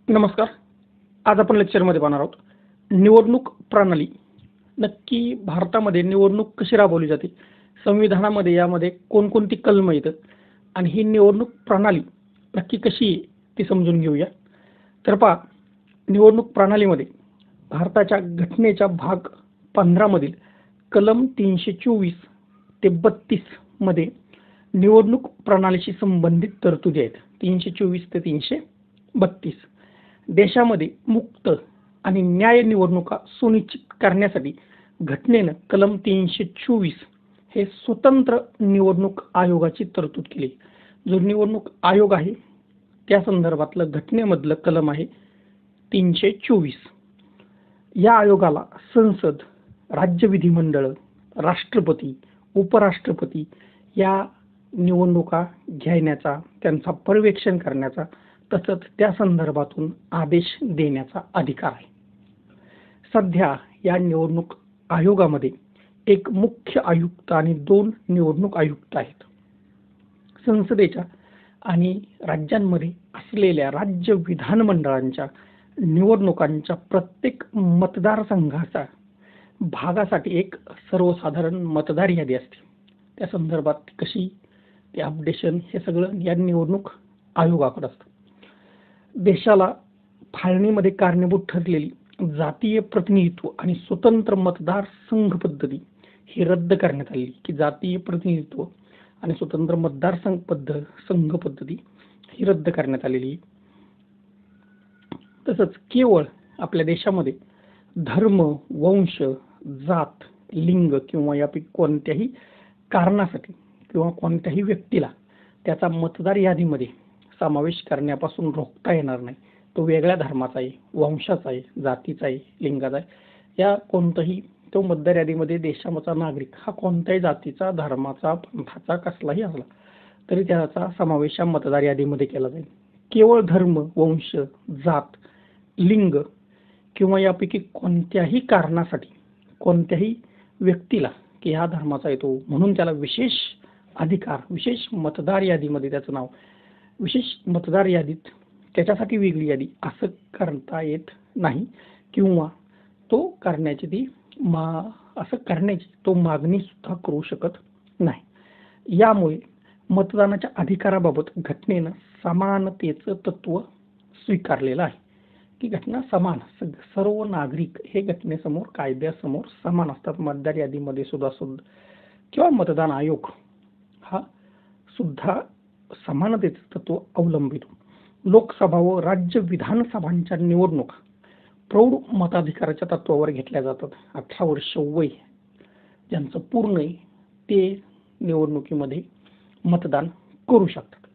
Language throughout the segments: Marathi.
नमस्कार. आज आपण लेक्चरमध्ये पाहणार आहोत निवडणूक प्रणाली. नक्की भारतामध्ये निवडणूक कशी राबवली जाते, संविधानामध्ये यामध्ये कोणकोणती कलमं येतात आणि ही निवडणूक प्रणाली नक्की कशी आहे ती समजून घेऊया. तर पहा, निवडणूक प्रणालीमध्ये भारताच्या घटनेच्या भाग 15 मधील कलम 324 ते 32 मध्ये निवडणूक प्रणालीशी संबंधित तरतुदी आहेत. 324 ते 332 देशामध्ये मुक्त आणि न्याय निवडणुका सुनिश्चित करण्यासाठी घटनेनं कलम 324 हे स्वतंत्र निवडणूक आयोगाची तरतूद केली. जो निवडणूक आयोग आहे त्या संदर्भातलं घटनेमधलं कलम आहे 324. या आयोगाला संसद, राज्य विधिमंडळ, राष्ट्रपती, उपराष्ट्रपती या निवडणुका घेण्याचा, त्यांचा पर्यवेक्षण करण्याचा तसंच त्या संदर्भातून आदेश देण्याचा अधिकार आहे. सध्या या निवडणूक आयोगामध्ये एक मुख्य आयुक्त आणि 2 निवडणूक आयुक्त आहेत. संसदेच्या आणि राज्यांमध्ये असलेल्या राज्य विधानमंडळांच्या निवडणुकांच्या प्रत्येक मतदारसंघाचा भागासाठी एक सर्वसाधारण मतदार यादी असते. त्या संदर्भात कशी ते अपडेशन हे सगळं या निवडणूक आयोगाकडे असतं. देशाला फाळणीमध्ये कारणीभूत ठरलेली जातीय प्रतिनिधित्व आणि स्वतंत्र मतदार संघ पद्धती ही रद्द करण्यात आली, की जातीय प्रतिनिधित्व आणि स्वतंत्र मतदारसंघ पद्धती ही रद्द करण्यात आलेली. तसंच केवळ आपल्या देशामध्ये धर्म, वंश, जात, लिंग किंवा यापैकी कोणत्याही कारणासाठी किंवा कोणत्याही व्यक्तीला त्याचा मतदार यादीमध्ये समावेश करण्यापासून रोखता येणार नाही. तो वेगळ्या धर्माचा आहे, वंशाचा आहे, जातीचा आहे, लिंगाचा आहे, या कोणताही तो मतदार यादीमध्ये देशाचा नागरिक हा कोणत्याही जातीचा, धर्माचा, पंथाचा कसलाही असला तरी त्याचा समावेश मतदार यादीमध्ये केला जाईल. केवळ धर्म, वंश, जात, लिंग किंवा यापैकी कोणत्याही कारणासाठी कोणत्याही व्यक्तीला की ह्या धर्माचा येतो म्हणून त्याला विशेष अधिकार, विशेष मतदार यादीमध्ये त्याचं नाव, विशेष मतदार यादीत त्याच्यासाठी वेगळी यादी असं करता येत नाही किंवा तो करण्याची तो मागणी सुद्धा करू शकत नाही. यामुळे मतदानाच्या अधिकाराबाबत घटनेनं समानतेचं तत्व स्वीकारलेलं आहे, की घटना समान, सर्व नागरिक हे घटनेसमोर, कायद्यासमोर समान असतात. मतदार यादीमध्ये सुद्धा किंवा मतदान आयोग हा सुद्धा समानतेचं तत्व अवलंबितो. लोकसभा व राज्य विधानसभांच्या निवडणुका प्रौढ मताधिकाराच्या तत्वावर घेतल्या जातात. 18 वर्ष वय ज्यांचं पूर्ण आहे ते निवडणुकीमध्ये मतदान करू शकतात.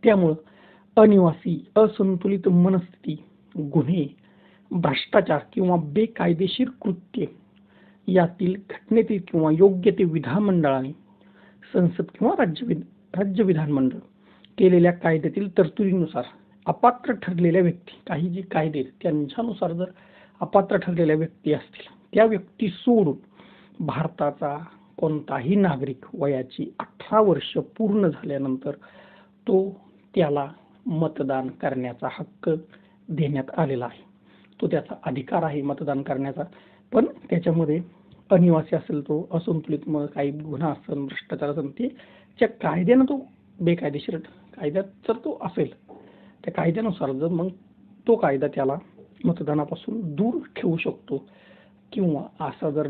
त्यामुळं अनिवासी, असंतुलित मनस्थिती, गुन्हे, भ्रष्टाचार किंवा बेकायदेशीर कृत्ये यातील घटनेतील किंवा योग्य ते विधानमंडळाने, संसद किंवा राज्य विधानमंडळ केलेल्या कायद्यातील तरतुदीनुसार अपात्र ठरलेल्या व्यक्ती, काही जे कायदे त्यांच्यानुसार जर अपात्र ठरलेल्या व्यक्ती असतील, त्या व्यक्ती सोडून भारताचा कोणताही नागरिक वयाची 18 वर्ष पूर्ण झाल्यानंतर त्याला मतदान करण्याचा हक्क देण्यात आलेला आहे. तो त्याचा अधिकार आहे मतदान करण्याचा. पण त्याच्यामध्ये अनिवासी असेल, तो असंतुलित काही गुन्हा असेल, भ्रष्टाचार असेल, त्याच्या कायद्यानं तो बेकायदेशीर कायद्यात जर तो असेल, त्या कायद्यानुसार जर मग तो कायदा त्याला मतदानापासून दूर ठेवू शकतो. किंवा असा जर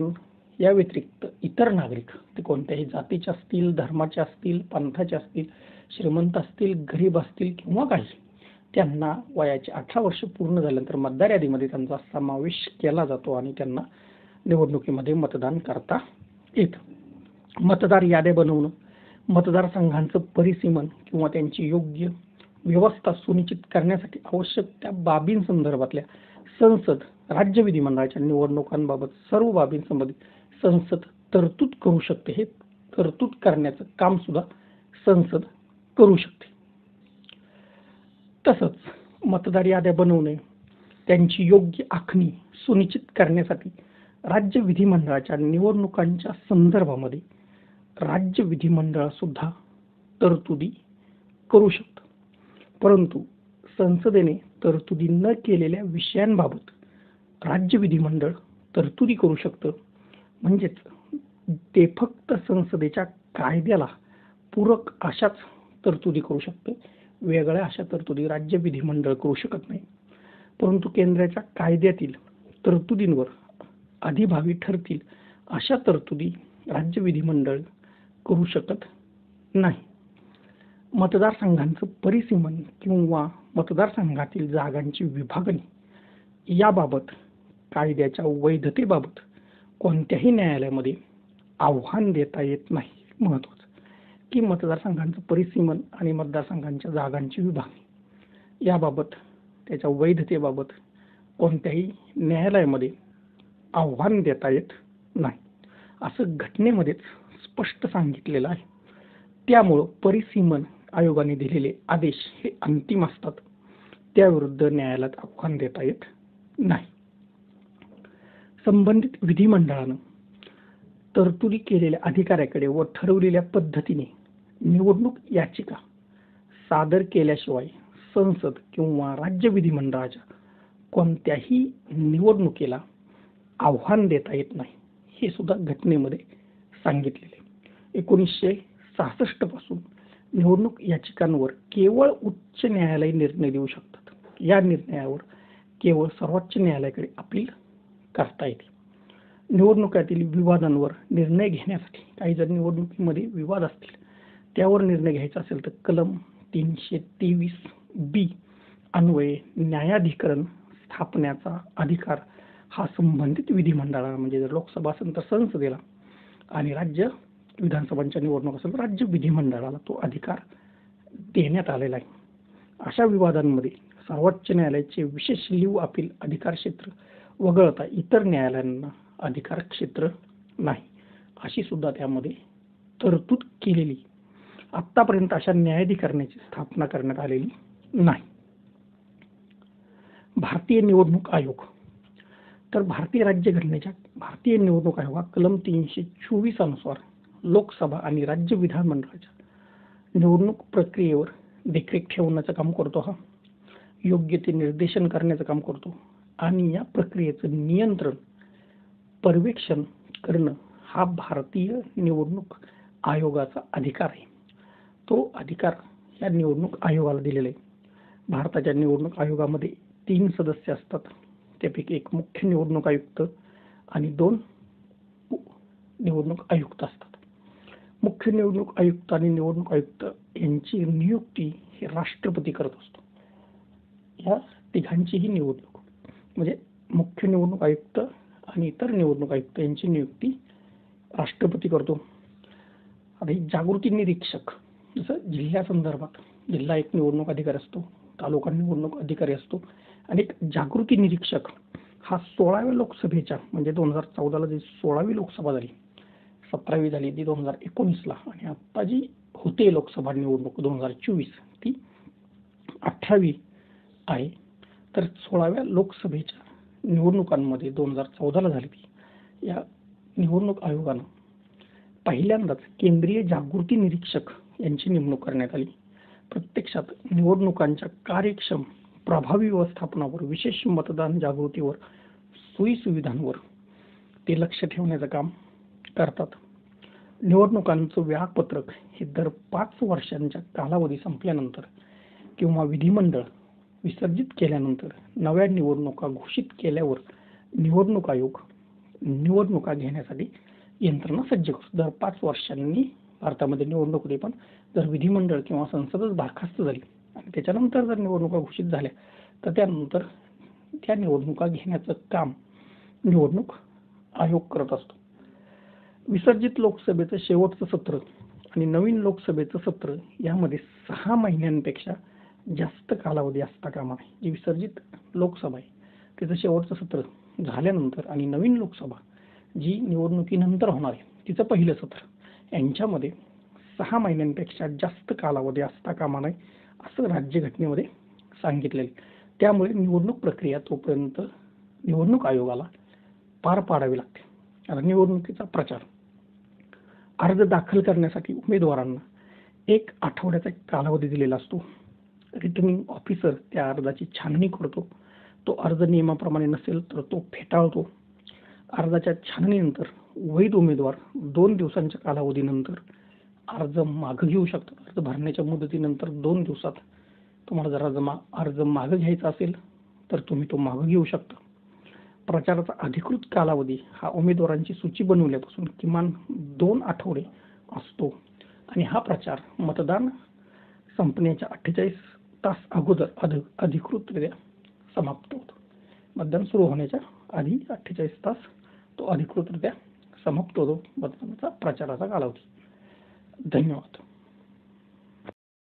या व्यतिरिक्त इतर नागरिक, ते कोणत्याही जातीचे असतील, धर्माचे असतील, पंथाचे असतील, श्रीमंत असतील, गरीब असतील किंवा काही, त्यांना वयाचे 18 वर्ष पूर्ण झाल्यानंतर मतदार यादीमध्ये त्यांचा समावेश केला जातो आणि त्यांना निवडणुकीमध्ये मतदान करता येतं. मतदार याद्या बनवणं, मतदारसंघांचं परिसीमन किंवा त्यांची योग्य व्यवस्था सुनिश्चित करण्यासाठी आवश्यक त्या बाबींसंदर्भातल्या संसद, राज्य विधिमंडळाच्या निवडणुकांबाबत सर्व बाबींसंबंधित संसद तरतूद करू शकते. हे तरतूद करण्याचं काम सुद्धा संसद करू शकते. तसंच मतदार याद्या बनवणे, त्यांची योग्य आखणी सुनिश्चित करण्यासाठी राज्य विधिमंडळाच्या निवडणुकांच्या संदर्भामध्ये राज्य विधिमंडळ सुद्धा तरतुदी करू शकतं. परंतु संसदेने तरतुदी न केलेल्या विषयांबाबत राज्य विधिमंडळ तरतुदी करू शकतं. म्हणजेच ते फक्त संसदेच्या कायद्याला पूरक अशाच तरतुदी करू शकतं. वेगळ्या अशा तरतुदी राज्य विधिमंडळ करू शकत नाही. परंतु केंद्राच्या कायद्यातील तरतुदींवर अधिभावी ठरतील अशा तरतुदी राज्य विधिमंडळ करू शकत नाही. मतदारसंघांचं परिसीमन किंवा मतदारसंघातील जागांची विभागणी याबाबत कायद्याच्या वैधतेबाबत कोणत्याही न्यायालयामध्ये आव्हान देता येत नाही. महत्त्वाचं की मतदारसंघांचं परिसीमन आणि मतदारसंघांच्या जागांची विभागणी याबाबत त्याच्या वैधतेबाबत कोणत्याही न्यायालयामध्ये आव्हान देता येत नाही असं घटनेमध्येच स्पष्ट सांगितलेलं आहे. त्यामुळं परिसीमन आयोगाने दिलेले आदेश हे अंतिम असतात. त्याविरुद्ध न्यायालयात आव्हान देता येत नाही. संबंधित विधिमंडळानं तरतुदी केलेल्या अधिकाऱ्याकडे व ठरवलेल्या पद्धतीने निवडणूक याचिका सादर केल्याशिवाय संसद किंवा राज्य विधिमंडळाच्या कोणत्याही निवडणुकीला आव्हान देता येत नाही. हे सुद्धा घटनेमध्ये सांगितलेले. 1966 पासून निवडणूक याचिकांवर केवळ उच्च न्यायालय निर्णय देऊ शकतात. या निर्णयावर केवळ सर्वोच्च न्यायालयाकडे अपील करता येते. निवडणुकातील विवादांवर निर्णय घेण्यासाठी काही जर निवडणुकीमध्ये विवाद असतील त्यावर निर्णय घ्यायचा असेल तर कलम 323B अन्वये न्यायाधिकरण स्थापण्याचा अधिकार हा संबंधित विधिमंडळाला म्हणजे जर लोकसभा असेल तर संसदेला आणि राज्य विधानसभांच्या निवडणूक असेल तर राज्य विधिमंडळाला तो अधिकार देण्यात आलेला आहे. अशा विवादांमध्ये सर्वोच्च न्यायालयाचे विशेष लीव अपील अधिकार क्षेत्र वगळता इतर न्यायालयांना अधिकार क्षेत्र नाही अशी सुद्धा त्यामध्ये तरतूद केलेली. आतापर्यंत अशा न्यायाधिकरणाची स्थापना करण्यात आलेली नाही. भारतीय निवडणूक आयोग तर भारतीय राज्यघटनेच्या भारतीय निवडणूक आयोग कलम 324 अनुसार लोकसभा आणि राज्य विधानमंडळाच्या निवडणूक प्रक्रियेवर देखरेख ठेवण्याचं काम करतो. हा योग्य ते निर्देशन करण्याचं काम करतो आणि या प्रक्रियेचं नियंत्रण पर्यवेक्षण करणं हा भारतीय निवडणूक आयोगाचा अधिकार आहे. तो अधिकार या निवडणूक आयोगाला दिलेला आहे. भारताच्या निवडणूक आयोगामध्ये 3 सदस्य असतात. त्यापैकी एक मुख्य निवडणूक आयुक्त आणि 2 निवडणूक आयुक्त असतात. मुख्य निवडणूक आयुक्त आणि निवडणूक आयुक्त यांची नियुक्ती हे राष्ट्रपती करत असतो. या तिघांचीही निवडणूक म्हणजे मुख्य निवडणूक आयुक्त आणि इतर निवडणूक आयुक्त यांची नियुक्ती राष्ट्रपती करतो. आता जागृती निरीक्षक जसं जिल्ह्यासंदर्भात जिल्हा एक निवडणूक अधिकारी असतो, तालुका निवडणूक अधिकारी असतो आणि एक जागृती निरीक्षक हा 16व्या लोकसभेच्या म्हणजे 2014ला जी 16वी लोकसभा झाली, 17वी झाली ती 2019ला आणि आता जी होते लोकसभा निवडणूक 2024 ती 18वी आहे. तर 16व्या लोकसभेच्या निवडणुकांमध्ये 2014ला झाली ती या निवडणूक आयोगानं पहिल्यांदाच केंद्रीय जागृती निरीक्षक यांची नेमणूक करण्यात आली. प्रत्यक्षात निवडणुकांच्या कार्यक्षम प्रभावी व्यवस्थापनावर विशेष मतदान जागृतीवर सोयीसुविधांवर ते लक्ष ठेवण्याचं काम करतात. निवडणुकांचं वेळापत्रक हे दर 5 वर्षांच्या कालावधी संपल्यानंतर किंवा विधिमंडळ विसर्जित केल्यानंतर नव्या निवडणुका घोषित केल्यावर निवडणूक आयोग निवडणुका घेण्यासाठी यंत्रणा सज्ज करतो. दर 5 वर्षांनी भारतामध्ये निवडणूक होते, पण जर विधिमंडळ किंवा संसदच बरखास्त झाली आणि त्याच्यानंतर जर निवडणुका घोषित झाल्या तर त्यानंतर त्या निवडणुका घेण्याचं काम निवडणूक आयोग करत असतो. विसर्जित लोकसभेचं शेवटचं सत्र आणि नवीन लोकसभेचं सत्र यामध्ये 6 महिन्यांपेक्षा जास्त कालावधी असता कामा नये. जी विसर्जित लोकसभा आहे त्याचं शेवटचं सत्र झाल्यानंतर आणि नवीन लोकसभा जी निवडणुकीनंतर होणार आहे तिचं पहिलं सत्र यांच्यामध्ये 6 महिन्यांपेक्षा जास्त कालावधी असता कामा नये असं राज्यघटनेमध्ये सांगितलेलं. त्यामुळे निवडणूक प्रक्रिया तोपर्यंत निवडणूक आयोगाला पार पाडावी लागते. आता निवडणुकीचा प्रचार अर्ज दाखल करण्यासाठी उमेदवारांना 1 आठवड्याचा कालावधी दिलेला असतो. रिटर्निंग ऑफिसर त्या अर्जाची छाननी करतो. तो अर्ज नियमाप्रमाणे नसेल तर तो फेटाळतो. अर्जाच्या छाननीनंतर वैध उमेदवार 2 दिवसांच्या कालावधीनंतर अर्ज मागे घेऊ शकतात. अर्ज भरण्याच्या मुदतीनंतर 2 दिवसात तुम्हाला जर अर्ज मागे घ्यायचा असेल तर तुम्ही तो मागे घेऊ शकता. प्रचाराचा अधिकृत कालावधी हा उमेदवारांची सूची बनवल्यापासून किमान 2 आठवडे असतो आणि हा प्रचार मतदान संपण्याच्या 48 तास अगोदर अधिकृतरित्या समाप्त होतो. मतदान सुरू होण्याच्या आधी 48 तास तो अधिकृतरित्या समाप्त होतो मतदानाचा प्रचाराचा कालावधी. धन्यवाद.